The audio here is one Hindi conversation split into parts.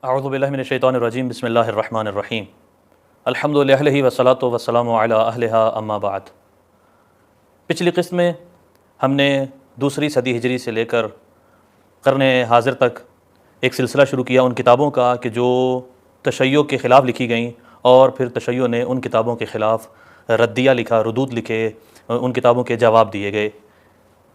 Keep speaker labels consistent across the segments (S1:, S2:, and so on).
S1: अऊज़ु बिल्लाहि मिनश्शैतानिर्रजीम बिस्मिल्लाहिर्रहमानिर्रहीम अल्हम्दुलिल्लाहि वस्सलातु वस्सलामु अला अहलिहा अम्मा बाद। पिछली क़िस्त में हमने दूसरी सदी हिजरी से लेकर क़र्न हाज़िर तक एक सिलसिला शुरू किया उन किताबों का कि जो तशय्यो के ख़िलाफ़ लिखी गईं और फिर तशय्यो ने उन किताबों के ख़िलाफ़ रद्दिया लिखा, रुदूद लिखे, उन किताबों के जवाब दिए गए।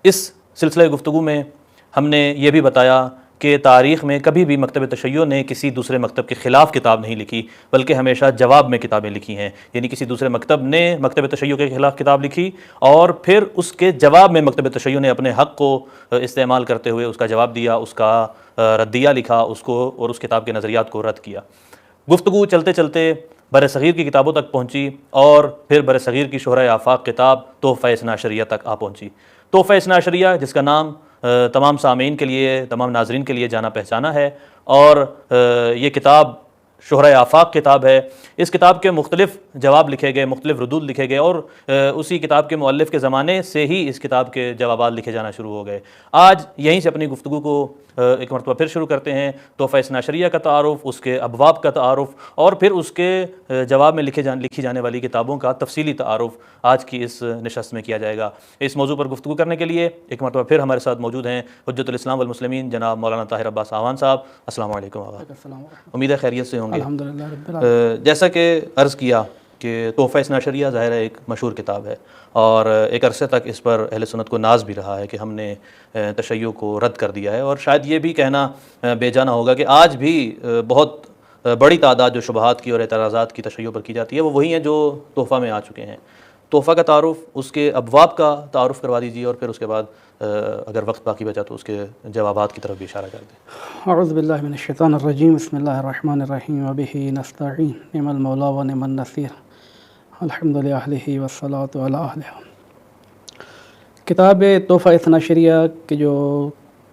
S1: इस सिलसिले गुफ्तगू में हमने ये भी बताया कि तारीख़ में कभी भी मकतब तशय्यो ने किसी दूसरे मकतब के ख़िलाफ़ किताब नहीं लिखी, बल्कि हमेशा जवाब में किताबें लिखी हैं। यानी किसी दूसरे मकतब ने मकतब तशय्यो के ख़िलाफ़ किताब लिखी और फिर उसके जवाब में मकतब तशय्यो ने अपने हक़ को इस्तेमाल करते हुए उसका जवाब दिया, उसका रद्दिया लिखा, उसको और उस किताब के नज़रियात को रद्द किया। गुफ्तगू चलते चलते बर-ए-सग़ीर की किताबों तक पहुँची और फिर बर-ए-सग़ीर की शोहरा आफ़ाक़ किताब तोहफ़ा इस्ना अशरिया तक आ पहुँची। तोहफ़ा इस्ना अशरिया जिसका नाम तमाम सामीन के लिए, तमाम नाज़रीन के लिए जाना पहचाना है और ये किताब शोहरा आफ़ाक़ किताब है। इस किताब के मुख्तलिफ़ जवाब लिखे गए, मुख्तलिफ़ रुदूद लिखे गए और उसी किताब के मुअल्लिफ़ के ज़माने से ही इस किताब के जवाबात लिखे जाना शुरू हो गए। आज यहीं से अपनी गुफ्तगू को एक मरतबा फिर शुरू करते हैं। तोहफ़ा इस्ना अशरिया का तारुफ़, उसके अबवाब का तारुफ़ और फिर उसके जवाब में लिखी जाने वाली किताबों का तफ़सीली तारुफ़ आज की इस नशस्त में किया जाएगा। इस मौजू पर गुफ्तगू करने के लिए एक मरतबा फिर हमारे साथ मौजूद हैं हुज्जतुल इस्लाम वल मुस्लिमीन जनाब मौलाना ताहिर अब्बास आवान साहब। अस्सलामु अलैकुम आगा। उम्मीद है खैरियत से होंगे। अल्हम्दुलिल्लाह। जैसा कि अर्ज़ किया कि तोहफ़ा इस्ना अशरिया ज़ाहिर है एक मशहूर किताब है और एक अरसे तक इस पर अहले सुन्नत को नाज भी रहा है कि हमने तशय्यो को रद्द कर दिया है। और शायद ये भी कहना बेजाना होगा कि आज भी बहुत बड़ी तादाद जो शुबहात की और एतराज़ात की तशय्यो पर की जाती है वो वही हैं जो तोहफ़ा में आ चुके हैं। तोहफ़ा का तारुफ़, उसके अबवाब का तारुफ़ करवा दीजिए और फिर उसके बाद अगर वक्त बाकी बचा तो उसके जवाबात की तरफ भी इशारा कर दें।
S2: अऊज़ु बिल्लाहि मिनश्शैतानिर्रजीम बिस्मिल्लाहिर्रहमानिर्रहीम व बिही नस्तईन निअमल मौला व निअमन नसीर अल्हम्दुलिल्लाहि वस्सलातु अला अहलिहा। किताब तोहफ़ा इस्ना अशरिया की जो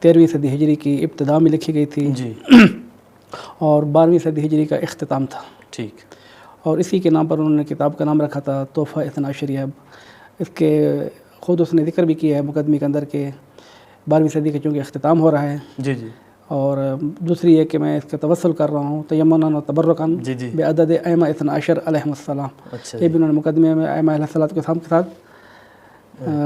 S2: 13वीं सदी हिजरी की इब्तिदा में लिखी गई थी
S1: जी
S2: और 12वीं सदी हिजरी का इख्तिताम था।
S1: ठीक।
S2: और इसी के नाम पर उन्होंने किताब का नाम रखा था तोहफ़ा इस्ना अशरिया। इसके ख़ुद उसने ज़िक्र भी किया है मुकदमे के अंदर के 12वीं सदी का चूँकि अख्तिताम हो रहा है।
S1: जी जी।
S2: और दूसरी है कि मैं इसका तवस्सुल कर रहा हूँ तयम्मुनन व तबर्रुकन बेअदद अइम्मा इस्ना अशर अलैहिमुस्सलाम।
S1: अच्छा।
S2: ये भी उन्होंने मुकदमे में अइम्मा अलैहिस्सलाम के साथ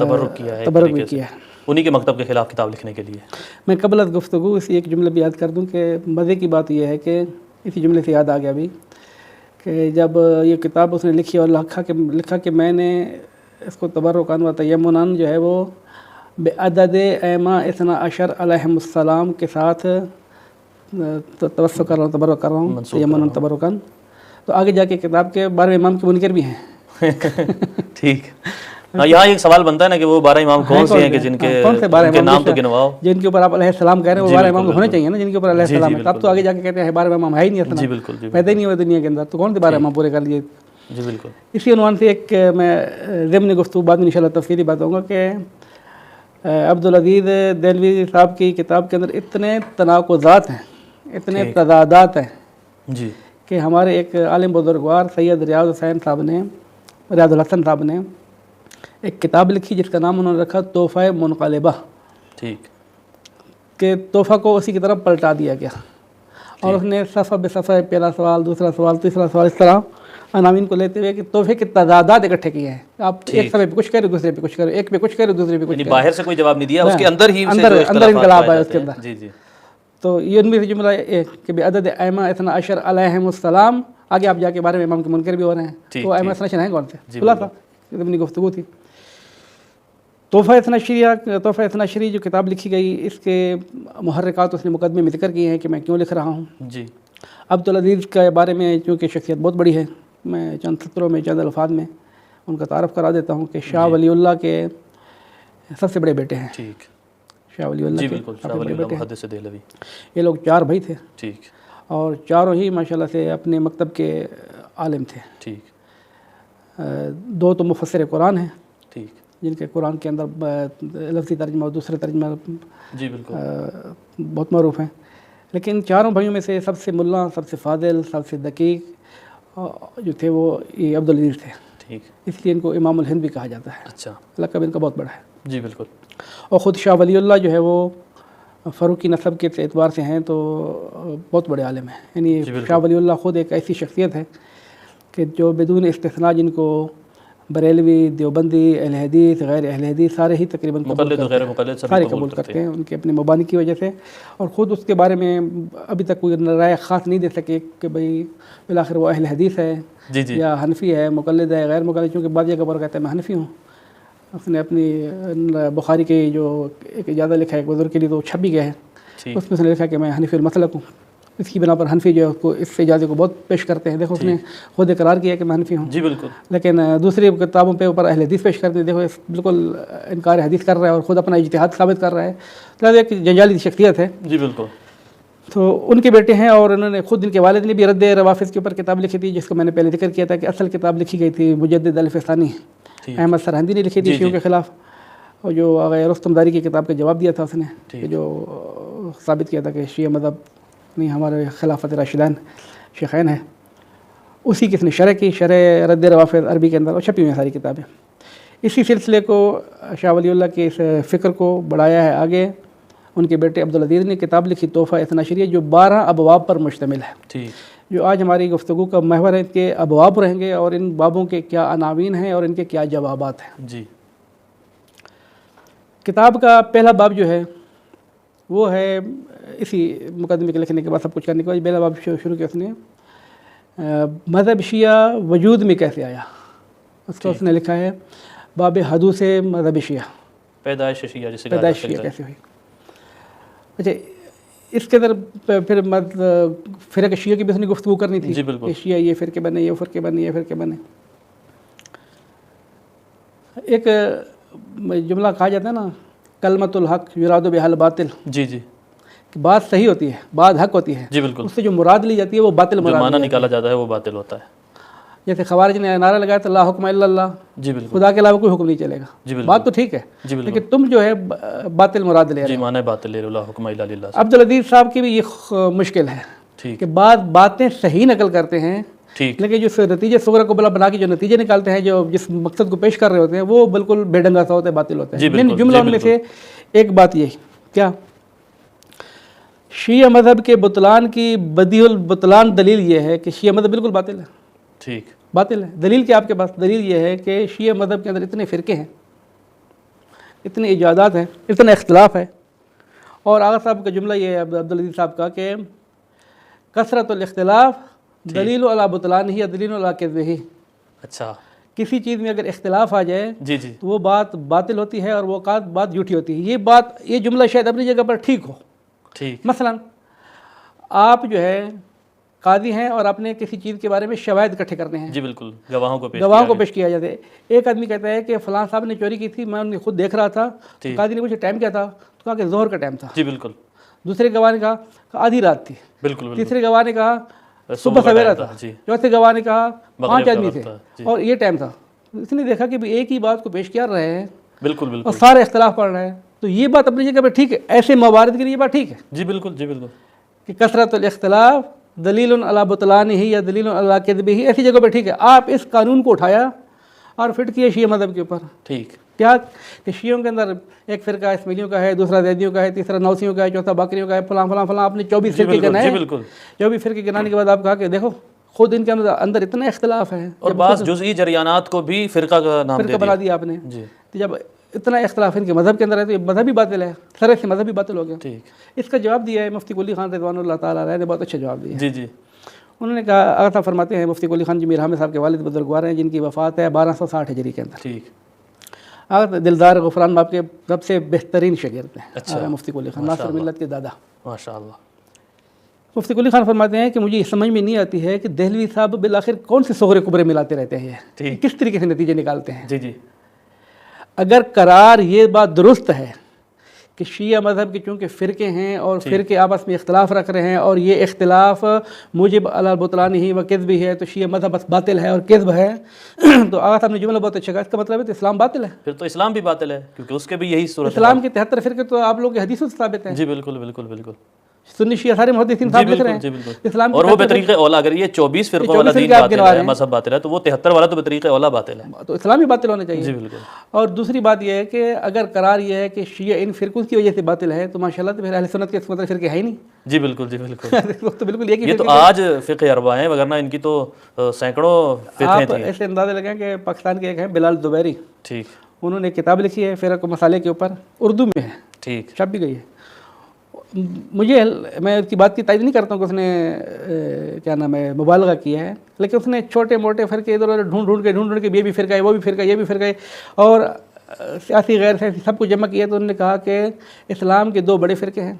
S1: तबर्रुक किया है,
S2: तबर्रुक भी किया है
S1: उन्हीं के मकतब के ख़िलाफ़ किताब लिखने के लिए।
S2: मैं कबल गुफ्तगू इसी एक जुमले भी याद कर दूँ कि मज़े की बात यह है कि इसी जुमले से याद आ गया अभी कि जब ये किताब उसने लिखी और लिखा कि मैंने इसको तबर्रुकन व तयम्मुनन जो है वो बेअदद अइम्मा इस्ना अशर अलैहिमुस्सलाम के साथ तवस्सुल कर रहा हूँ, तबर्रुक कर रहा हूँ, तयम्मुनन तबर्रुकन। तो आगे जाके किताब के 12 इमाम के मुनकर भी हैं।
S1: ठीक। हाँ, यहाँ एक सवाल बनता है ना कि वो 12 इमाम कौन से हैं कि जिनके नाम तो गिनवाओ,
S2: जिनके ऊपर आप अलैहिस्सलाम कह रहे हैं वो 12 इमाम तो होने चाहिए ना जिनके ऊपर अलैहिस्सलाम है। तब तो आगे जाके कहते हैं 12 इमाम है ही नहीं,
S1: जी बिल्कुल,
S2: पैदा ही नहीं हुए दुनिया के अंदर, तो कौन से 12 इमाम पूरे कर लिए।
S1: जी बिल्कुल।
S2: इसी उन्वान से एक मैं ज़िम्न गुफ्तगू बाद में इंशाल्लाह तफसीली बात होगा कि अब्दुल अज़ीज़ देहलवी साहब की किताब के अंदर इतने तनाक़ुज़ात हैं, इतने तज़ादात हैं
S1: जी
S2: कि हमारे एक आलिम बुज़ुर्गवार सैयद रियाज़ हुसैन साहब ने, रियाज़ुल हसन साहब ने एक किताब लिखी जिसका नाम उन्होंने रखा तोहफ़ा मुनक़लिबा।
S1: ठीक।
S2: कि तोहफ़ा को उसी की तरफ पलटा दिया गया और उसने सफ़ा बेसफ़ा, पहला सवाल, दूसरा सवाल, तीसरा सवाल, इस तरह अनामीन को लेते हुए कि तोहफ़े के तज़ादात इकट्ठे किए हैं। आप एक समय पे कुछ करो, दूसरे पे कुछ करो, एक पे कुछ करो, दूसरे पे कुछ करो।
S1: बाहर से कोई जवाब नहीं दिया, उसके अंदर ही
S2: अंदर इनकलाब है उसके अंदर।
S1: जी जी।
S2: तो ये उनमें से जुमला कि बेअदद अइम्मा इस्ना अशर अलैहिमुस्सलाम। आगे आप जाके 12 इमाम के मुनकर भी हो रहे हैं, तो अइम्मा इस्ना अशर हैं कौन से, खुलासा अपनी गुफ्तगू थी। तोहफ़ा इस्ना अशरिया जो किताब लिखी गई इसके मुहर्रिकात उसने मुकदमे में ज़िक्र किए हैं कि मैं क्यों लिख रहा हूँ।
S1: जी।
S2: अब्दुल अज़ीज़ के बारे में चूँकि शख्सियत बहुत बड़ी है, मैं चंद सत्रों में, चंद अल्फाज में उनका तारफ़ करा देता हूँ कि शाह वलीउल्लाह के सबसे बड़े बेटे हैं।
S1: ठीक।
S2: शाह वलीउल्लाह के
S1: सबसे बड़े बेटे हैं।
S2: ये लोग 4 भाई थे।
S1: ठीक।
S2: और चारों ही माशाल्लाह से अपने मकतब के आलिम थे।
S1: ठीक।
S2: 2 तो मुफस्सिर कुरान हैं।
S1: ठीक।
S2: जिनके कुरान के अंदर लफ्ज़ी तर्जमा और दूसरे तर्जमा
S1: जी बिल्कुल
S2: बहुत मरूफ़ हैं। लेकिन चारों भाइयों में से सबसे मुल्ला, सबसे फ़ादिल, सबसे दकीक जो थे वो ये अब्दुल अज़ीज़ थे।
S1: ठीक।
S2: इसलिए इनको इमामुल हिंद भी कहा जाता है।
S1: अच्छा।
S2: लक़ब इनका बहुत बड़ा है।
S1: जी बिल्कुल।
S2: और ख़ुद शाह वलीउल्लाह जो है वो फ़ारूकी नस्ब के एतबार से हैं तो बहुत बड़े आलिम हैं। यानी शाह वलीउल्लाह ख़ुद एक ऐसी शख्सियत है कि जो बिदून इस्तिस्ना जिनको बरेलवी, देवबंदी, अहले हदीस, गैर अहले हदीस सारे ही तकरीबन सारे कबूल करते हैं उनके अपने मुबानी की वजह से। और ख़ुद उसके बारे में अभी तक कोई राय ख़ास नहीं दे सके कि भाई बिलाखिर वो अहले हदीस है या हनफी है, मुक़ल्लिद है, गैर मुक़ल्लिद। चूँकि बाद जगह पर कहता है मैं हनफी हूँ। उसने अपनी बुखारी के जो एक इजाज़त लिखा है एक बुज़ुर्ग के लिए तो छप भी गया है, उसमें उसने लिखा कि मैं हनफी मसलक हूँ। इसकी बिना पर हनफी जो है उसको इस इजाज़े को बहुत पेश करते हैं। देखो उसने खुद इकरार किया कि मैं हनफी हूँ।
S1: जी बिल्कुल।
S2: लेकिन दूसरी किताबों पे ऊपर अहले हदीस पेश करते हैं। देखो बिल्कुल इनकार हदीस कर रहा है और ख़ुद अपना इज्तिहाद साबित कर रहा है। तो एक जंजाली शख्सियत है।
S1: जी बिल्कुल।
S2: तो उनके बेटे हैं और उन्होंने खुद इनके वालिद ने भी रद्द रवाफिज़ के ऊपर किताब लिखी थी, जिसको मैंने पहले जिक्र किया था कि असल किताब लिखी गई थी मुजद्दिद अल-फ़सानी अहमद सरहंदी ने लिखी थी शियों के ख़िलाफ़। और जो रुस्तमदारी की किताब का जवाब दिया था उसने कि जो साबित किया था कि शिया मज़हब नहीं हमारे खिलाफत राशिदान शेखैन है, उसी की इसने शरह की, शरह रद्द रवाफिज़ अरबी के अंदर और छपी हुई हैं सारी किताबें। इसी सिलसिले को शाह वलीउल्लाह के इस फ़िक्र को बढ़ाया है आगे। उनके बेटे अब्दुल अज़ीज़ ने किताब लिखी तोहफ़ा इस्ना अशरिया जो 12 अबवाब पर मुश्तमिल है। जो आज हमारी गुफ्तगू का महवर है, इनके अबवाब रहेंगे और इन बाबों के क्या अनावीन हैं और इनके क्या जवाबात हैं।
S1: जी। किताब
S2: का पहला बाब जो है वो है इसी मुकदमे के लिखने के बाद सब कुछ करने के बाद पहला बाब शुरू किया उसने मज़हब शिया वजूद में कैसे आया। उसका उसने लिखा है बाब हदू से मज़हब शिया,
S1: पैदाइश शिया
S2: कैसे हुई। अच्छा, इसके अंदर फिर फ़िरक़ शिया की भी उसने गुफ्तगू करनी थी कि शिया ये फ़िरके बने, ये फ़िरके बने, ये फ़िरके बने। एक जुमला कहा जाता है ना, कलमतुल हक़ युरादु बिहल बातिल।
S1: जी जी।
S2: कि बात सही होती है, बात हक़ होती है।
S1: जी बिल्कुल।
S2: उससे जो मुराद ली जाती है वो बातिल मुराद
S1: माना निकाला जाता है वो बातिल होता है।
S2: जैसे खवारिज ने नारा लगाया था ला हुक्म इल्लल्लाह।
S1: जी बिल्कुल।
S2: खुदा के अलावा कोई हुक्म नहीं चलेगा।
S1: जी बिल्कुल।
S2: बात तो ठीक है, लेकिन तुम जो है बातिल मुराद ले रहे हो।
S1: माना बातिल ले ला हुक्म इल्ला लिल्लाह।
S2: अब्दुल अज़ीज़ साहब की भी ये मुश्किल है कि बातें सही नकल करते हैं, लेकिन जो नतीजे सुगरा को बना के जो नतीजे निकालते हैं, जो जिस मकसद को पेश कर रहे होते हैं, वो बिल्कुल बेढंगा सा होता है, बातिल होता है। जुमला उनमें से एक बात यही क्या, शिया मज़हब के बुतलान की बदीउल बुतलान दलील ये है कि शिया मज़हब बिल्कुल बातिल है।
S1: ठीक,
S2: बातिल है। दलील क्या आपके पास? दलील ये है कि शिया मज़हब के अंदर इतने फ़िरके हैं, इतने इजादात हैं, इतना इख्तिलाफ है। और आगा साहब का जुमला ये है अब्दुल अज़ीज़ साहब का कि कसरतुल इख्तिलाफ दलील अला बुतलानिही या दलील अला किज़्बिही।
S1: अच्छा,
S2: किसी चीज़ में अगर इख्तिलाफ आ जाए
S1: जी जी
S2: तो वो बात बातिल होती है और वो बात झूठी होती है। ये जुमला शायद अपनी जगह पर ठीक हो।
S1: ठीक।
S2: मसलन आप जो है काजी हैं और आपने किसी चीज़ के बारे में शवाहिद इकट्ठे करने हैं।
S1: जी बिल्कुल, गवाहों को पेश
S2: किया जाता है। एक आदमी कहता है कि फ़लाँ साहब ने चोरी की थी, मैं उन्हें खुद देख रहा था। तो काजी ने पूछा टाइम क्या था, तो कहा कि ज़ोहर का टाइम था।
S1: जी बिल्कुल।
S2: दूसरे गवाह ने कहा आधी रात थी।
S1: बिल्कुल।
S2: तीसरे गवाह ने कहा सुबह सवेरा था। चौथे गवाह ने कहा 5 आदमी थे और ये टाइम था। इसने देखा कि एक ही बात को पेश कर रहे हैं,
S1: बिल्कुल,
S2: और सारे इख्तिलाफ पड़ रहे हैं, तो ये बात अपनी जगह पर ठीक है। ऐसे मवारिद के लिए बात ठीक है।
S1: जी बिल्कुल, जी बिल्कुल,
S2: कि कसरतुल इख्तिलाफ दलील अला बुतलानिही या दलील अला किज़्बिही, ऐसी जगह पर ठीक है। आप इस कानून को उठाया और फिट किया शिया मज़हब के ऊपर।
S1: ठीक,
S2: क्या कि शियों के अंदर एक फ़िरका इस्माइलियों का है, दूसरा ज़ैदियों का है, तीसरा नौसियों का है, चौथा बाकरियों का है, फलां आपने 24 फ़िरके गिनाए।
S1: बिल्कुल।
S2: 24 फ़िरके गिनाने के बाद आप कहा कि देखो खुद इनके अंदर इतना इख्तिलाफ है,
S1: और बाज़ जुज़ई जरियानात को भी फ़िरका का नाम
S2: बना दिया आपने।
S1: जी।
S2: तो जब इतना इख्तिलाफ इनके मज़हब के अंदर है तो ये मज़हब भी बातिल है, सर से मज़हब भी बातिल हो गया।
S1: ठीक।
S2: इसका जवाब दिया है मुफ्ती कुली खान रिज़वानुल्लाह ताला अलैह ने, बहुत अच्छा जवाब दिया।
S1: जी जी।
S2: उन्होंने कहा, आगा साहब फरमाते हैं मुफ्ती कुली खान जी मीर हामिद साहब के वालिद बुजुर्गवार हैं, जिनकी वफ़ात है 1260 हिजरी के अंदर।
S1: ठीक।
S2: आगा दिलदार गफरान बाप के सबसे बेहतरीन शागिर्द हैं।
S1: अच्छा।
S2: मुफ्ती कुली खान नासिर मिल्लत के दादा
S1: माशाअल्लाह।
S2: मुफ्ती कुली खान फरमाते हैं कि मुझे ये समझ में नहीं आती है कि दहलवी साहब बिल आखिर कौन से सोगरे कुबरे मिलाते रहते हैं, किस तरीके से नतीजे निकालते हैं।
S1: जी जी।
S2: अगर करार ये बात दुरुस्त है कि शिया मज़हब के चूँकि फ़िरके हैं और फ़िरके आपस में इख्तिलाफ़ रख रहे हैं और ये इख्तिलाफ़ मुजिब अला बुतलानिही व किज़्ब है, तो शिया मज़हब बस बातिल है और किज़्ब है। तो आगा साहब ने जुमला बहुत अच्छा कहा, इसका मतलब है तो इस्लाम बातिल है।
S1: फिर तो इस्लाम भी बातिल है, क्योंकि उसके भी यही सूरत।
S2: इस्लाम के 73 फ़िरके तो आप लोग के हदीसों से साबित हैं।
S1: जी बिल्कुल बिल्कुल बिल्कुल।
S2: सुन्नी शिया सारे मुहद्दिसीन साहब लिख रहे हैं।
S1: जी बिल्कुल।
S2: इस्लाम
S1: और वो बेतरीक़े औला, अगर ये 24 फ़िरक़ों वाला दीन बातिल है, मज़हब बातिल है, तो वो 73 वाला तो बेतरीक़े औला बातिल है।
S2: तो इस्लाम ही बातिल होना चाहिए।
S1: जी बिल्कुल।
S2: और दूसरी बात यह है कि अगर करार यह है कि शिया इन फ़िरक़ों की वजह से बातिल है, तो माशाल्लाह तो फिर अहले सुन्नत के इसका मतलब फ़िरक़े है ही नहीं।
S1: जी बिल्कुल, जी बिल्कुल।
S2: तो बिल्कुल एक ही
S1: ये तो आज फ़िक़्ह अरबा हैं, वगरना इनकी तो सैकड़ों फ़िक़्हें
S2: आप
S1: थी।
S2: ऐसे अंदाज़ा लगाएं कि पाकिस्तान के एक हैं बिलाल ज़ुबैरी,
S1: ठीक
S2: उन्होंने एक किताब लिखी है फ़िरक़ मसाले के ऊपर, उर्दू में है,
S1: ठीक।
S2: छप भी गई है। मुझे, मैं उसकी बात की तारीफ़ नहीं करता हूँ कि उसने क्या नाम है मुबालगा किया है, लेकिन उसने छोटे मोटे फ़िरक़े इधर उधर ढूंढ के ये भी फ़िरक़ा है, वो भी फ़िरक़ा है, ये भी फ़िरक़ा है, और सियासी गैर सियासी सबको जमा किया। तो उन्होंने कहा कि इस्लाम के दो बड़े फ़िरक़े हैं,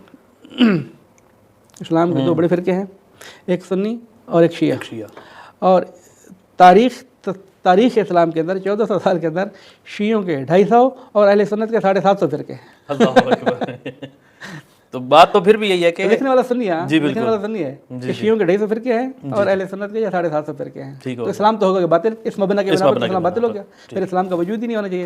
S2: इस्लाम के दो बड़े फ़िरक़े हैं, एक सुन्नी और एक शिया। और तारीख़ इस्लाम के अंदर 1400 साल के अंदर शियों के 250 और अहले सुन्नत के 750 फ़िरक़े हैं।
S1: अल्लाहु अकबर। तो बात तो फिर भी यही है कि
S2: लिखने वाला सुन्नी है,
S1: लिखने
S2: वाला सुन्नी है कि शियों के 250 फ़िरक़े हैं और अहले सुन्नत के 750 फ़िरक़े हैं। तो इस्लाम तो होगा कि बातिल, इस मबना के बिना इस्लाम बातिल हो गया, फिर इस्लाम का वजूद ही नहीं होना चाहिए।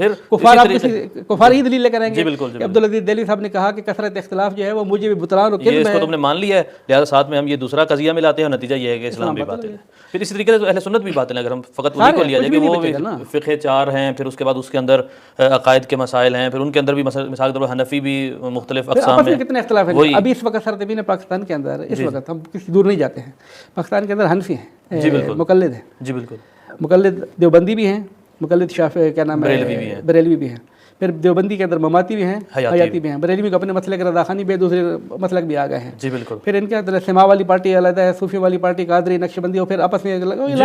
S2: कुफार ही दलील लेकर आएंगे। अब्दुल अजीज दिल्ली साहब ने कहा कि कसरत इख्तिलाफ जो है वो मुझे भी बुतलान और किज़्ब है, इसको तुमने
S1: मान लिया है, लिहाजा साथ में हम ये दूसरा कज़िया मिलाते हैं और नतीजा ये है कि इस्लाम भी बातिल है। फिर इसी तरीके से अहले सुन्नत भी बातिल है। अगर हम फ़कत उन्हीं को लिया जाए कि वो भी फ़िक़्हे 4 हैं, फिर उसके बाद उसके अंदर अक़ायद के मसाइल हैं, फिर उनके अंदर भी मिसाल के तौर पर हनफ़ी भी मुख्तलिफ़ अक़साम में कितने इख्तिलाफ़ हैं। अभी इस वक्त सरतबीन पाकिस्तान के अंदर, इस वक्त हम किसी दूर नहीं जाते हैं, पाकिस्तान के अंदर हनफी हैं, मुक़ल्लिद हैं। जी बिल्कुल। मुक़ल्लिद देवबंदी भी हैं, मुक़ल्लिद शाफ़ी क्या नाम है बरेलवी भी हैं, फिर देवबंदी के अंदर ममाती भी हैं, हयाती भी हैं, बरेलवी को अपने मसले के रज़ाख़ानी भी दूसरे मसलक भी आ गए हैं। जी बिल्कुल। फिर इनके अंदर सिमा वाली पार्टी अलग है, सूफ़ी वाली पार्टी, कादरी, नक्शबंदी, और फिर आपस में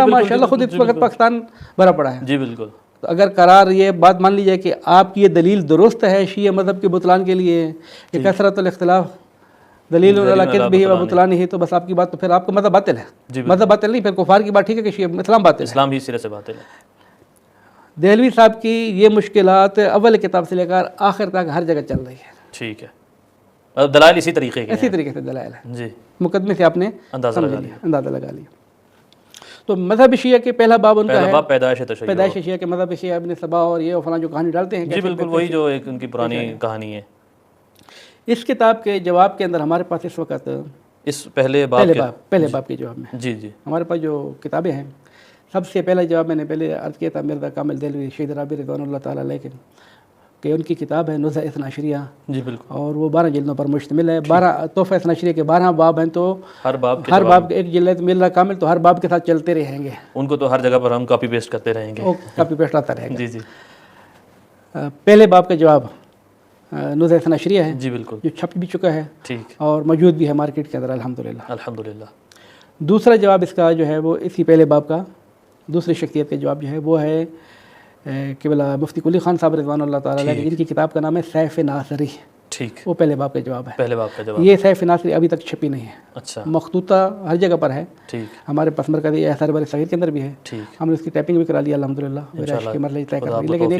S1: माशाअल्लाह खुद इस वक्त पाकिस्तान भरा पड़ा है। जी बिल्कुल। तो अगर करार ये बात मान ली जाए कि आपकी ये दलील दुरुस्त है शिया मज़हब के बुतलान के लिए कि कसरतुल इख्तिलाफ दलील अला किज़्ब व बुतलान ही, तो बस आपकी बात, तो फिर आपका मज़हब बातिल है। मज़हब बातिल नहीं, फिर कुफार की बात ठीक है कि इस्लाम बातिल है, इस्लाम ही सिरे से बातिल है। देहलवी साहब की ये मुश्किलात अव्वल किताब से लेकर आखिर तक हर जगह चल रही है। ठीक है, और दलाइल इसी तरीके से दलाइल है जी, मुकदमे से आपने अंदाज़ा लगा लिया। तो मज़हब शिया के पहला बाब उनका है पैदाइश शिया के मज़हब शिया इब्न सबा और ये फलां जो कहानी डालते हैं। जी बिल्कुल, वही जो एक उनकी पुरानी कहानी है। इस किताब के जवाब के अंदर हमारे पास इस वक्त इस पहले बाब के जवाब में जी हमारे पास जो किताबें हैं, सबसे पहला जवाब मैंने पहले अर्ज़ किया था मिर्ज़ा कामिल देहलवी शहीद राबी रिज़वानुल्लाह ताला अलैह कि उनकी किताब है नुज़्ज़ा इस्ना अशरिया। जी बिल्कुल। और वो 12 जिल्दों पर मुश्तमिल है। 12 तोहफ़ा इस्ना अशरिया के 12 बाब हैं, तो हर बाब एक जिल्द है। मिर्ज़ा कामिल तो हर बाब के साथ चलते रहेंगे, उनको तो हर जगह पर हम कॉपी पेस्ट करते रहेंगे, कॉपी पेस्ट आता रहेगा। जी जी। पहले बाब का जवाब नुज़्ज़ा इस्ना अशरिया है। जी बिल्कुल, जो छप भी चुका है, ठीक, और मौजूद भी है मार्केट के अंदर अल्हम्दुलिल्लाह। दूसरा जवाब इसका जो है वो इसी पहले बाब का दूसरी शख्सियत का जवाब जो है वो है किबला मुफ्ती कुली खान साहब रिज़वानुल्लाह ताला अलैह, जिनकी किताब का नाम है सैफ़ नासरी। ठीक, वो पहले बाब का जवाब है। पहले बाब का जवाब ये सैफ़ नासरी अभी तक छपी नहीं है। अच्छा, मखतूता हर जगह पर है। ठीक, हमारे पास मरकज़ी एहसार बर सग़ीर के अंदर भी है। ठीक, हमने उसकी टाइपिंग भी करा लिया अल्हम्दुलिल्लाह, के मरले तय कर ली, लेकिन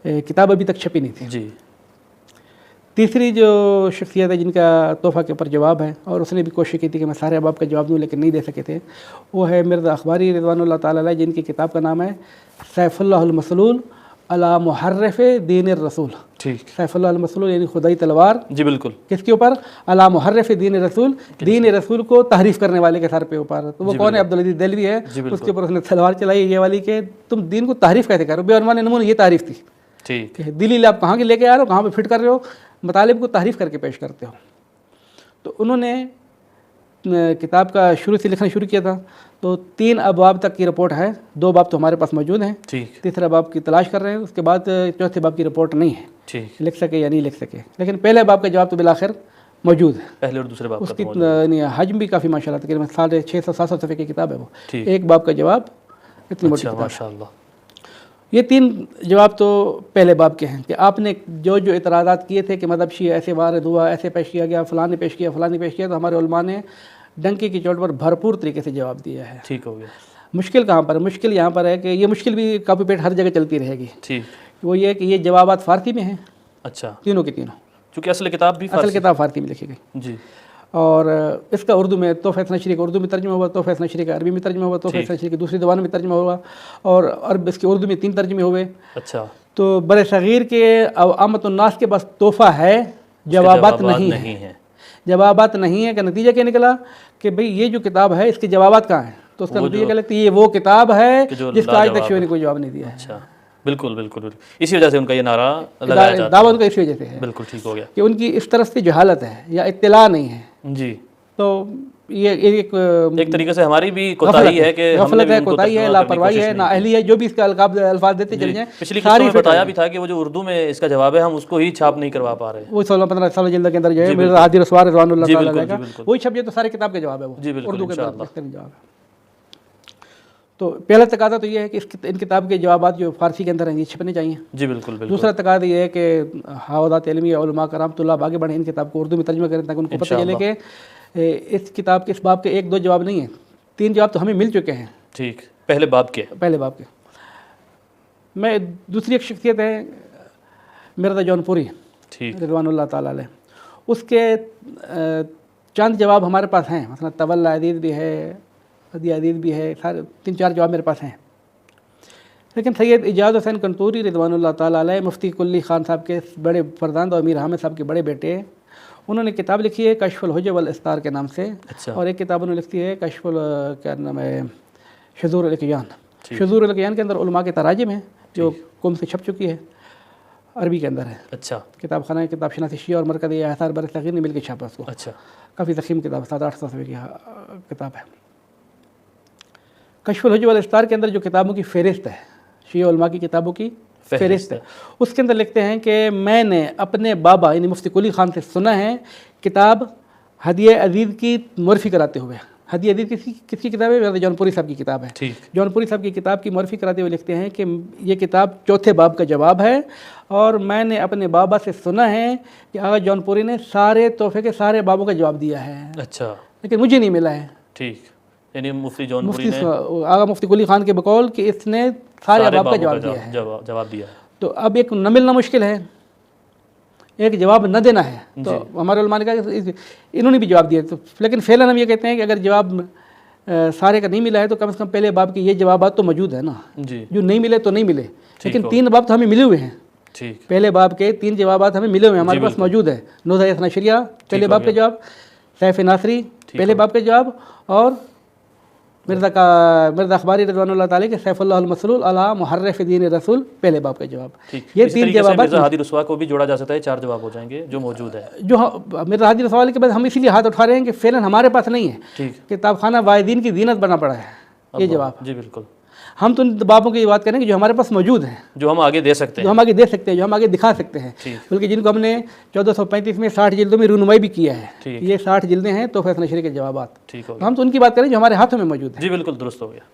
S1: एक किताब अभी तक छपी नहीं थी। जी। तीसरी जो शख्सियत है जिनका तोहफ़ा के ऊपर जवाब है, और उसने भी कोशिश की थी कि मैं सारे अबाब का जवाब दूँ लेकिन नहीं दे सके थे, वो है मिर्ज़ा अखबारी रिज़वानुल्लाह ताला अलैह, जिनकी किताब का नाम है सैफ़ुल्लाहुल मसलूल अला मुहर्रिफ़ दीन रसूल। ठीक, सैफ़ुल्लाहुल मसलूल यानी खुदाई तलवार। जी बिल्कुल। किसके ऊपर? अला मुहर्रिफ़ दीन रसूल, दीन रसूल को तहरीफ़ करने वाले के सर पे ऊपर। तो वो कौन है? अब्दुल अजीज़ देहलवी है। उसके ऊपर उसने तलवार चलाई ये वाली कि तुम दीन को तारीफ़ कैसे करो। बेअनवान नमूने ये तारीफ़ थी। ठीक, दलील आप कहाँ के लेके आ रहे हो, कहाँ पर फिट कर रहे हो, मतालिब को तारीफ़ करके पेश करते हो। तो उन्होंने किताब का शुरू से लिखना शुरू किया था, तो 3 अबवाब तक की रिपोर्ट है, 2 बाब तो हमारे पास मौजूद हैं। ठीक, तीसरा बाब की तलाश कर रहे हैं, उसके बाद चौथे बाब की रिपोर्ट नहीं है। ठीक, लिख सके या नहीं लिख सके, लेकिन पहले बाब का जवाब तो बिलाखिर मौजूद है। पहले और दूसरे बाब उसकी हजम भी काफ़ी माशाल्लाह तकरीबन 650-700 सफ़े की किताब है वो। एक बाब का जवाब इतनी मोटी किताब माशाल्लाह। ये 3 जवाब तो पहले बाब के हैं कि आपने जो इतराज़ात किए थे कि मतलब शिया ऐसे वारद हुआ, ऐसे पेश किया गया, फ़लाने पेश किया, फ़लाने पेश किया, तो हमारे उलमा ने डंके की चोट पर भरपूर तरीके से जवाब दिया है। ठीक हो गया। मुश्किल कहाँ पर? मुश्किल यहाँ पर है कि ये मुश्किल भी कॉपी पेस्ट हर जगह चलती रहेगी। ठीक, वो ये है कि ये जवाबात फ़ारसी में हैं। अच्छा, तीनों के तीनों, चूँकि असल किताब फ़ारसी में लिखी गई। जी, और इसका उर्दू में तोहफ़ा इस्ना अशरिया का उर्दू में तर्जुमा हुआ, तोहफ़ा इस्ना अशरिया का अरबी में तर्जुमा हुआ, तोहफ़ा इस्ना अशरिया की दूसरी ज़बान में तर्जुमा हुआ, और अरब इसके उर्दू में 3 तर्जुमे हुए। अच्छा, तो बर सग़ीर के आमतुन्नास के पास तोहफ़ा है, जवाबात नहीं है।
S2: जवाबात नहीं है। का नतीजा क्या निकला कि भाई ये जो किताब है इसके जवाबात कहाँ हैं, तो उसका नतीजा क्या लगता है, ये वो किताब है जिसका आज तक शिवा ने कोई जवाब नहीं दिया है।
S1: अच्छा, बिल्कुल बिल्कुल बिल्कुल, इसी वजह से उनका ये नारा लगाया जाता है।
S2: दावा उनका इसी वजह से है,
S1: बिल्कुल ठीक हो गया
S2: कि उनकी इस तरफ से जहालत है या इत्तला नहीं है।
S1: जी,
S2: तो ये
S1: एक तरीके से हमारी भी कोताही है कि
S2: गफलत है, कोताही है, लापरवाही है, नाअहली है, जो भी इसका अल्फाज देते चले जाएं।
S1: पिछली किस्सों में बताया भी था कि वो जो उर्दू में इसका जवाब है हम उसको ही छाप नहीं करवा पा रहे।
S2: वो 16-15 साल जल्द के अंदर जो है मिर्ज़ा हादी रसवार रिज़वानुल्लाह ताला अलैह का वही छप जाए तो सारे किताब के जवाब है वो, उर्दू के जवाब है। तो पहला तकादा तो ये है कि इन किताब के जवाब जो फ़ारसी के अंदर हैं ये छपने चाहिए।
S1: जी बिल्कुल बिल्कुल।
S2: दूसरा तकादा ये है कि हावदात इल्मी उलमा कराम तुल्लाब आगे बढ़ें, इन किताब को उर्दू में तर्जुमा करें ताकि उनको पता चले कि इस किताब के इस बाब के 1-2 जवाब नहीं है, 3 जवाब तो हमें मिल चुके हैं।
S1: ठीक, पहले बाब के
S2: मैं दूसरी एक शख्सियत है मिर्ज़ा जौनपुरी
S1: ठीक
S2: रिज़वानुल्लाह ताला अलैह, उसके चंद जवाब हमारे पास हैं। मसलन तवल्ला अदीद भी है, हदिया अदीद भी है, सारे 3-4 जवाब मेरे पास हैं। लेकिन सैयद इजाज़ हुसैन कंतूरी रिज़वानुल्लाह ताला अलैह मुफ्ती कुल्ली ख़ान साहब के बड़े फरदांद और अमीर हामिद साहब के बड़े बेटे, उन्होंने किताब लिखी है कश्फुल हुज्ज वल इस्तार के नाम से।
S1: अच्छा।
S2: और एक किताब उन्होंने लिखी है कश्फुल क्या नाम है शुज़ूर अल इक़यान। शुज़ूर अल इक़यान के अंदर उलमा के तराजिम हैं जो कुम से छप चुकी है, अरबी के अंदर है। अच्छा। किताब खाना किताब शनासी शिया और मरकज़ आसार बर सग़ीर ने मिलकर छापा उसको। अच्छा। काफ़ी ज़ख़ीम किताब 700-800 सफ़े की किताब है। कश्फुल हुज्ज वल इस्तार के अंदर जो किताबों की फ़हरिस्त है, शिया उलमा की किताबों की फ़हरिस्त है, उसके अंदर लिखते हैं कि मैंने अपने बाबा यानी मुफ्ती कुली ख़ान से सुना है किताब हदिया अजीज़ की मुअर्फ़ी कराते हुए। हदिया अजीज़ किसकी किताब है? जौनपुरी साहब की किताब है। जौनपुरी साहब की किताब की मुअर्फ़ी कराते हुए लिखते हैं कि ये किताब चौथे बाब का जवाब है और मैंने अपने बाबा से सुना है कि आगा जौनपुरी ने सारे तोहफ़े के सारे बाबों का जवाब दिया है। अच्छा। लेकिन मुझे नहीं मिला है। ठीक, यानी मुफ्ती जौनपुरी ने आगा मुफ्ती कुली ख़ान के बकौल कि इसने सारे बाब का जवाब दिया है। तो अब एक न मिलना मुश्किल है, एक जवाब न देना है। तो हमारे उलमा ने कहा कि इन्होंने भी जवाब दिया, तो लेकिन फ़ैलन हम ये कहते हैं कि अगर जवाब सारे का नहीं मिला है तो कम से कम पहले बाब के ये जवाबात तो मौजूद है ना जी। जो नहीं मिले तो नहीं मिले, लेकिन 3 बाब तो हमें मिले हुए हैं। ठीक, पहले बाब के 3 जवाबात हमें मिले हुए हैं, हमारे पास मौजूद है। नुज़हात नशरिया पहले बाब के जवाब, सैफ नासरी पहले बाब के जवाब, और मिर्ज़ा अखबारी रिज़वानुल्लाह ताला के सैफुल्लाह मसलूल अला मुहर्रिफ दीन रसूल पहले बाब के जवाब। ये 3 जवाब मिर्ज़ा हादी रसवा को भी जोड़ा जा सकता है, 4 जवाब हो जाएंगे जो मौजूद है। जो मिर्ज़ा हादी रसवा के बाद हम इसीलिए हाथ उठा रहे हैं कि फ़ैलन हमारे पास नहीं है। किताब खाना वाहिदीन की ज़ीनत बनना पड़ा है ये जवाब। जी बिल्कुल। हम तो उन बाबों की बात करेंगे जो हमारे पास मौजूद हैं, जो हम आगे दे सकते हैं, जो हम आगे दिखा सकते हैं, बल्कि जिनको हमने 1435 में 60 जिल्दों में रूनुमाई भी किया है। ये 60 जिल्दें हैं तोहफ़े नशरी के जवाबात। ठीक हो, हम तो उनकी बात करें जो हमारे हाथों में मौजूद है। जी बिल्कुल दुरुस्त हो गया।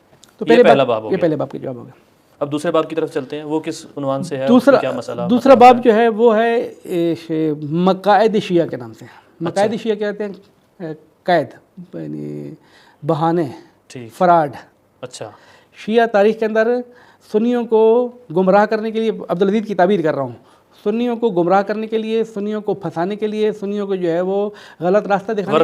S2: तो पहला बाब हो गया, ये पहले बाब के जवाब हो गया। अब दूसरे बाब की तरफ चलते हैं, वो किस उन्वान से है? क्या मसला? दूसरा बाब जो है वो है मकायद शिया के नाम से। मकायद शिया क्या कहते हैं? कैद यानी बहाने, फ़राड। अच्छा। शिया तारीख़ के अंदर सुन्नियों को गुमराह करने के लिए, अब्दुल अज़ीज़ की ताबीर कर रहा हूँ, सुन्नियों को गुमराह करने के लिए, सुन्नियों को फंसाने के लिए, सुन्नियों को जो है वो गलत रास्ता दिखाने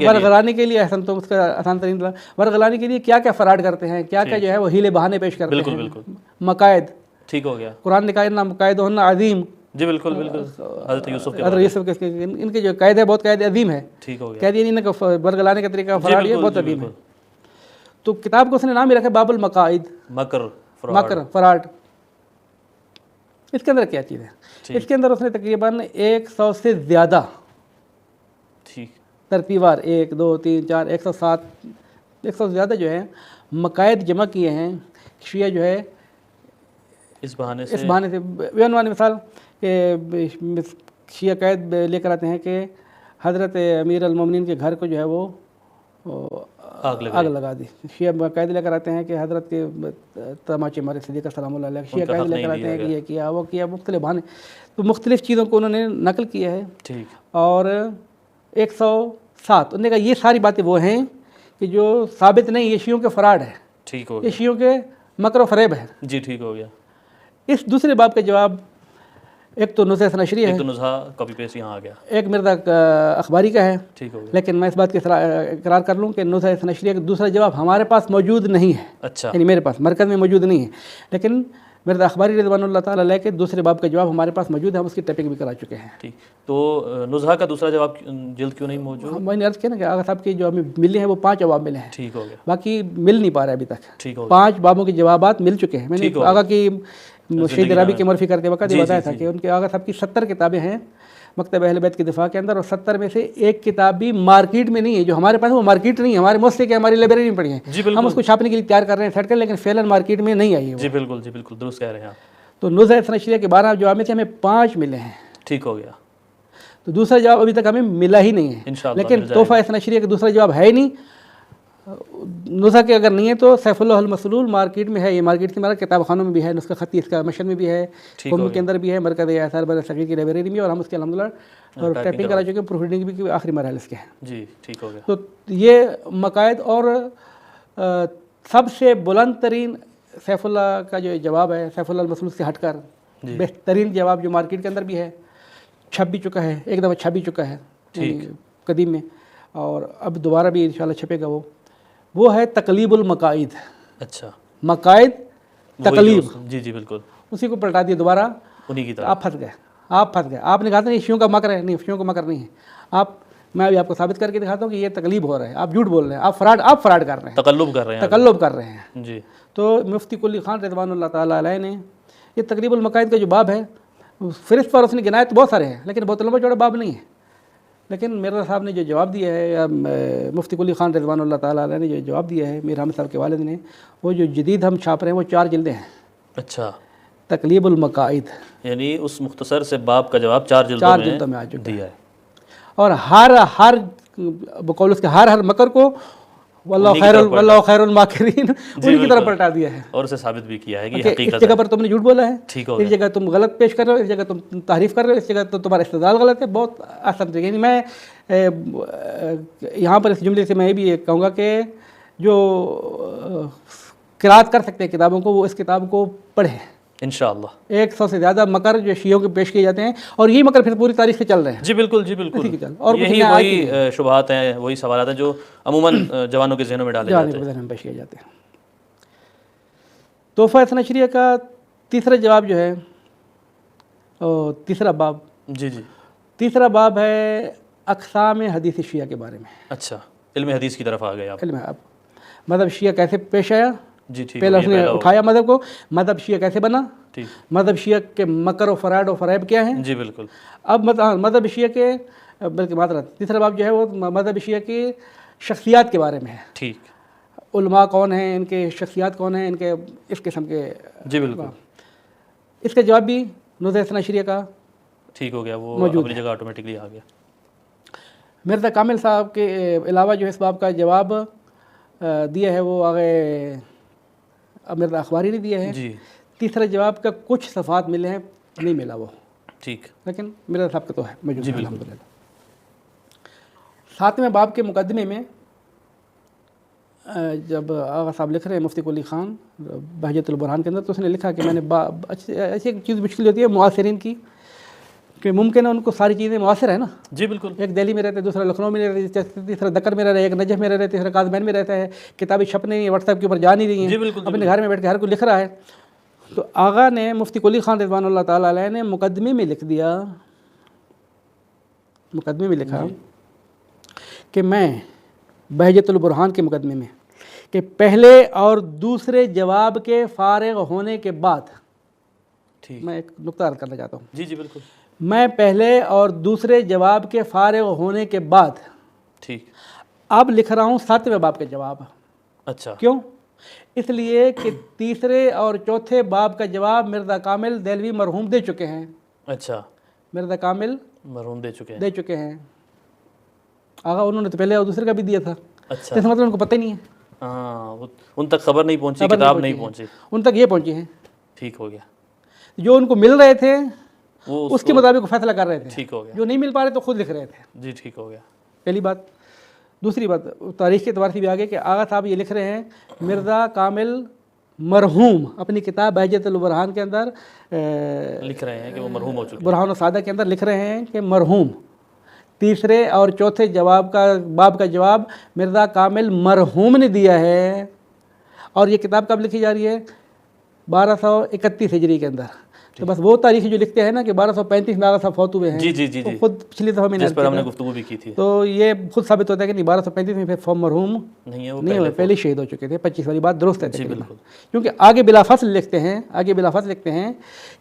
S2: वर्गलाने के लिए ऐसा तो उसका आसान तरीन वर्गलाने के लिए क्या क्या फ़राड करते हैं, क्या क्या जो है वो हीले बहाने पेश करते हैं। बिल्कुल। मकायद ठीक हो गया। कुरान ने कहा ना मकायद होना अज़ीम। जी बिल्कुल बिल्कुल। हज़रत यूसुफ के इनके जो कैद है बहुत कैद अज़ीम है। ठीक हो गया। कैद यानी इनका वर्गलाने का तरीका फ़राड ये बहुत अज़ीम है। तो किताब को उसने नाम ही रखा बाबुल मकाइद, मकर फराड। इसके अंदर क्या चीज़ है? इसके अंदर उसने तकरीबन 100 से ज़्यादा तरतीबार 1 2 3 4 107 100 से ज़्यादा जो है मकायद जमा किए हैं। शिया जो है इस बहाने से बेअनवानी मिसाल के शिया कैद लेकर आते हैं कि हज़रत अमीर अल-मोमिनीन के घर को जो है वो आग लगा दी। शिया कायदे लेकर आते हैं कि हज़रत के तमाचे मारे सिद्दीक़ सलामुल्लाह अलैह। शिया कायदे लेकर आते हैं कि ये किया वो किया, मुख्तलिफ बहाने, तो मुख्तलिफ़ चीज़ों को उन्होंने नकल किया है। ठीक। और 107 उन्होंने कहा ये सारी बातें वो हैं कि जो साबित नहीं, ये शियों के फ़राड है। ठीक हो गया। ये शियों के मकर व फ़रेब है। जी ठीक हो गया। इस दूसरे बाब का जवाब एक तो नुज़हात नशरी है, एक तो नुज़हा कॉपी पेस्ट यहाँ आ गया, एक मिर्ज़ा अखबारी का है। ठीक हो गया। लेकिन मैं इस बात के इकरार कर लूँ कि नुज़हात नशरी का दूसरा जवाब हमारे पास मौजूद नहीं है। अच्छा। यानी मेरे पास मरकज़ में मौजूद नहीं है, लेकिन मिर्ज़ा अखबारी रिज़वानुल्लाह ताला अलैह के दूसरे बाब का जवाब हमारे पास मौजूद है, हम उसकी टाइपिंग भी करा चुके हैं।
S1: ठीक, तो नुज़हा का दूसरा जवाब जिल्द क्यों नहीं मौजूद?
S2: मैंने अर्ज़ किया ना कि आगा साहब के जो हमें मिले हैं वो 5 जवाब मिले हैं,
S1: ठीक हो गया,
S2: बाकी मिल नहीं पा रहा है अभी तक।
S1: ठीक हो गया,
S2: 5 बाबों के जवाबात मिल चुके हैं। मैंने आगा की शहीद रबी के मरफी करते वक्त ये बताया था कि उनके आगा साहब की 70 किताबें हैं मकतब अहले बैत के दिफा के अंदर, और 70 में से एक किताब भी मार्केट में नहीं है। जो हमारे पास है वो मार्केट नहीं है, हमारे मुस्लिम के हमारी लाइब्रेरी में पड़ी है, हम उसको छापने के लिए तैयार कर रहे हैं, सेट कर, लेकिन फ़िलहाल मार्केट में नहीं आई है।
S1: जी बिल्कुल, जी बिल्कुल दुरुस्त कह रहे हैं आप।
S2: तो नुज़हा सनशरिया के 12 जवाब में से हमें 5 मिले हैं,
S1: ठीक हो गया।
S2: तो दूसरा जवाब अभी तक हमें मिला ही नहीं है,
S1: इंशाअल्लाह
S2: लेकिन तोहफ़ा सनशरिया का दूसरा जवाब है ही नहीं। नुज़हा के अगर नहीं है तो सैफुल्लाह अल मसलूल मार्केट में है, ये मार्केट से हमारा किताब खानों में भी है, नुस्खा खती इसका मशन में भी है, कुम के अंदर भी है, मरकज़ आसार बर सगीर की लाइब्रेरी में, और हम उसके अल्हम्दुलिल्लाह और टाइपिंग करा चुके हैं, प्रूफ रीडिंग भी आखिरी मरहल इसके हैं।
S1: जी ठीक हो गया।
S2: तो ये मकायद और सबसे बुलंद तरीन सैफुल्लाह का जो जवाब है, सैफुल्लाह अल मसलूल से हटकर बेहतरीन जवाब जो मार्केट के अंदर भी है, छप भी चुका है, एक दफ़ा छप भी चुका है कदीम में, और अब दोबारा भी इंशाल्लाह छपेगा वो है तकलीबुल मकाइद।
S1: अच्छा,
S2: मकाइद तकलीब,
S1: जी जी बिल्कुल,
S2: उसी को पलटा दिया दोबारा,
S1: उन्हीं की तरह।
S2: आप फंस गए, आप फंस गए। आपने कहा था नहीं शियों का मकर है, नहीं शियों का मकर नहीं है। आप, मैं अभी आपको साबित करके दिखाता हूँ कि ये तकलीब हो रहा है, आप झूठ बोल रहे हैं, आप फ्रॉड कर रहे हैं,
S1: तकल्लुब कर रहे हैं,
S2: तकल्लुब कर रहे हैं
S1: जी।
S2: तो मुफ्ती कुली खान रिज़वानुल्लाह ताला अलैह ने ये तकरीबुल मकाइद का जो बाब है, फ़हरिस्त पर उसने गिनाए तो बहुत सारे हैं, लेकिन बहुत लंबा चौड़ा बाब नहीं है। लेकिन मिर्ज़ा साहब ने जो जवाब दिया है, या मुफ्ती कुली खान रिज़वानुल्लाह ताला अलैह ने जो जवाब दिया है मीर अहमद साहब के वालिद ने, वो जो जदीद हम छाप रहे हैं वो 4 जिल्दें हैं।
S1: अच्छा,
S2: तकलीबुल मकाइद,
S1: यानी उस मुख्तसर से बाब का जवाब 4 जिल्दों में
S2: आ चुका
S1: दिया है,
S2: और हर बकौल उसके हर मकर को वल्लाहु खैरुल माकिरीन उनकी तरफ पलटा दिया है,
S1: और उसे साबित भी किया है कि
S2: इस जगह पर तुमने झूठ बोला है,
S1: ठीक हो,
S2: इस जगह तुम गलत पेश कर रहे हो, इस जगह तुम तारीफ़ कर रहे हो, इस जगह तो तुम्हारा इस्तेदाल गलत है। बहुत आसान तरीके से मैं यहाँ पर इस जुमले से मैं भी कहूँगा कि जो क़िराअत कर सकते हैं किताबों को, वो इस किताब को पढ़ें इंशाअल्लाह। 100 से ज़्यादा मकर जो शियों के पेश किए जाते हैं, और यही मकर फिर पूरी तारीख से चल रहे हैं।
S1: जी बिल्कुल, जी बिल्कुल,
S2: और
S1: यही वही शुबहात हैं, वही सवाल हैं जो अमूमन जवानों के ज़हनों में डाले
S2: पेश किए जाते हैं। तोहफ़ा सनशरिया का तीसरा जवाब जो है, तीसरा बाब,
S1: जी जी,
S2: तीसरा बाब है अक़साम हदीस शिया के बारे में।
S1: अच्छा, इल्म हदीस की तरफ आ गए आप।
S2: मज़हब शिया कैसे पेश आया,
S1: जी ठीक,
S2: पहले उसने उठाया मज़हब को, मज़हब शिया कैसे बना,
S1: ठीक,
S2: मज़हब शिया के मकर और फ़राड और फ़रैब क्या हैं,
S1: जी बिल्कुल।
S2: अब मज़हब शिया के, बल्कि मातरत तीसरा बाब जो है वो मज़हब शिया की शख्सियात के बारे में है,
S1: ठीक,
S2: उलमा कौन हैं, इनके शख्सियात कौन हैं, इनके इस किस्म के,
S1: जी बिल्कुल।
S2: इसका जवाब भी नुज़हा सनशरिया का
S1: ठीक हो गया, वो अपनी जगह ऑटोमेटिकली आ गया।
S2: मिर्ज़ा कामिल साहब के अलावा जो इस बाब का जवाब दिया है वो आगे मिर्ज़ा अखबारी ने दिया है
S1: जी।
S2: तीसरे जवाब का कुछ सफ़ात मिले हैं, नहीं मिला वो,
S1: ठीक,
S2: लेकिन मिर्ज़ा साहब का तो है मौजूद अल्हम्दुलिल्लाह। 7वें बाब के मुकदमे में जब आगा साहब लिख रहे हैं मुफ्ती कुली खान बहजतुल बुरहान के अंदर, तो उसने लिखा कि मैंने ऐसी एक चीज़ मुश्किल होती है मुआसिरीन की कि मुमकिन है उनको सारी चीज़ें मुआसिर है ना।
S1: जी बिल्कुल, एक
S2: दिल्ली में रहता है, दूसरा लखनऊ में रहता है, तीसरा दक्कन में रहता है, एक नजफ़ में रहता है, तीसरा काज़मैन में रहता है, किताबें छप नहीं है, व्हाट्सएप के ऊपर जा नहीं रही हैं, अपने घर में बैठ के हर कोई लिख रहा है। तो आगा ने मुफ्ती कुली खान रिज़वानुल्लाह ताला अलैह ने मुकदमे में लिख दिया, मुकदमे में लिखा कि मैं बहजतुल बुरहान के मुकदमे में कि पहले और दूसरे जवाब के फ़ारिग होने के बाद,
S1: ठीक,
S2: मैं एक नुक्ता अर्ज़ करना चाहता हूँ।
S1: जी जी बिल्कुल।
S2: मैं पहले और दूसरे जवाब के फ़ारिग होने के बाद,
S1: ठीक,
S2: अब लिख रहा हूँ 7वें बाब के जवाब।
S1: अच्छा,
S2: क्यों? इसलिए कि तीसरे और चौथे बाब का जवाब मिर्ज़ा कामिल देलवी मरहूम दे चुके हैं।
S1: अच्छा,
S2: मिर्ज़ा कामिल
S1: मरहूम दे चुके हैं।
S2: आगा उन्होंने तो पहले और दूसरे का भी दिया था।
S1: अच्छा,
S2: इसका मतलब उनको पता ही नहीं है।
S1: हाँ, उन तक खबर नहीं पहुंची, किताब नहीं पहुंची,
S2: उन तक ये पहुंची है।
S1: ठीक हो गया,
S2: जो उनको मिल रहे थे
S1: वो
S2: उसके मुताबिक फैसला कर रहे थे।
S1: ठीक हो गया। जो
S2: नहीं मिल पा रहे तो खुद लिख रहे थे।
S1: जी ठीक हो गया,
S2: पहली बात। दूसरी बात, तारीख़ के एतबार से भी आगे कि आगा साहब ये लिख रहे हैं मिर्ज़ा कामिल मरहूम अपनी किताब बहजतुल बुरहान के अंदर
S1: लिख रहे हैं कि वो मरहूम हो चुके हैं।
S2: बुरहान सादा के अंदर लिख रहे हैं कि मरहूम, तीसरे और चौथे जवाब का बाब का जवाब मिर्ज़ा कामिल मरहूम ने दिया है। और ये किताब कब लिखी जा रही है? 1231 हिजरी के अंदर। तो बस वो तारीख जो लिखते हैं ना कि 1235 में आगा साहब फौत हुए हैं,
S1: जी जी जी
S2: तो
S1: जी,
S2: खुद पिछली दफ़ा मैंने
S1: जिस
S2: अर्ज़
S1: पर
S2: किया
S1: हमने
S2: था।
S1: गुफ्तगू भी की थी।
S2: तो ये खुद साबित होता है कि नहीं 1235 में फिर फॉर्म मरहूम
S1: नहीं है वो
S2: नहीं हुए, पहले ही शहीद हो चुके थे। 25 वाली बात दुरुस्त है
S1: जी
S2: तकरीबन।
S1: बिल्कुल।
S2: क्योंकि आगे बिलाफासिल लिखते हैं, आगे बिलाफासिल लिखते हैं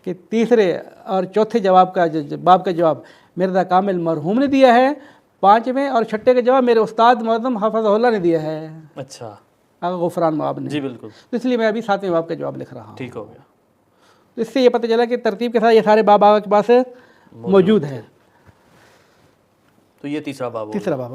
S2: कि तीसरे और चौथे जवाब का बाब का जवाब मिर्ज़ा कामिल मरहूम ने दिया है, पाँचवें और छठे का जवाब मेरे उस्ताद मुअज़्ज़म हाफ़िज़हुल्लाह ने दिया है,
S1: अच्छा
S2: आगा गुफ़रान मआब ने।
S1: जी बिल्कुल,
S2: तो इसलिए मैं अभी 7वें बाब का जवाब लिख रहा हूँ।
S1: ठीक हो गया।
S2: तो इससे ये पता चला कि तरतीब के साथ ये सारे बाब आगा के पास मौजूद हैं।
S1: तो ये तीसरा बाब हो गया।
S2: तीसरा बाब।